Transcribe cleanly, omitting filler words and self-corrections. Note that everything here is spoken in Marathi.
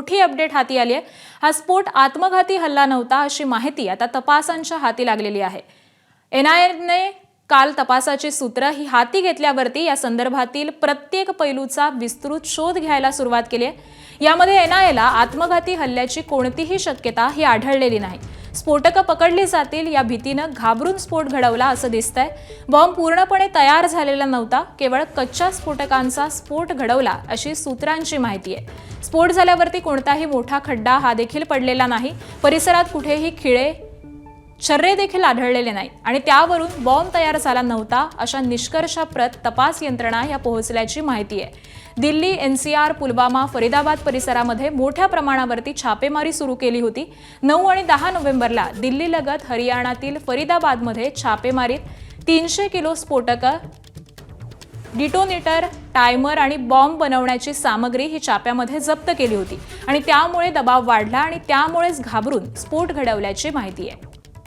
मोठी अपडेट हाती आली आहे। हा स्फोट आत्मघाती हल्ला नव्हता अशी माहिती आता तपासांच्या हाती लागलेली आहे। एनआयएने काल तपासाची सूत्र ही हाती घेतल्यावरती या संदर्भातील प्रत्येक पैलूचा विस्तृत शोध घ्यायला सुरुवात केली आहे। यामध्ये एनआयएला आत्मघाती हल्ल्याची कोणतीही शक्यता ही आढळलेली नाही। स्फोटकं पकडली जातील या भीतीनं घाबरून स्फोट घडवला असं दिसतंय। बॉम्ब पूर्णपणे तयार झालेला नव्हता, केवळ कच्च्या स्फोटकांचा स्फोट घडवला अशी सूत्रांची माहिती आहे। स्फोट झाल्यावरती कोणताही मोठा खड्डा हा देखील पडलेला नाही। परिसरात कुठेही खिळे छर्रे देखील आढळलेले नाही आणि त्यावरून बॉम्ब तयार झाला नव्हता अशा निष्कर्षाप्रत तपास यंत्रणा या पोहोचल्याची माहिती आहे। दिल्ली, एनसीआर, पुलवामा, फरीदाबाद परिसरामध्ये मोठ्या प्रमाणावरती छापेमारी सुरू केली होती। 9 आणि 10 नोव्हेंबरला दिल्लीलगत हरियाणातील फरीदाबादमध्ये छापेमारीत 300 किलो स्फोटकं, डिटोनेटर, टायमर आणि बॉम्ब बनवण्याची सामग्री ही छाप्यामध्ये जप्त केली होती आणि त्यामुळे दबाव वाढला आणि त्यामुळेच घाबरून स्फोट घडवल्याची माहिती आहे।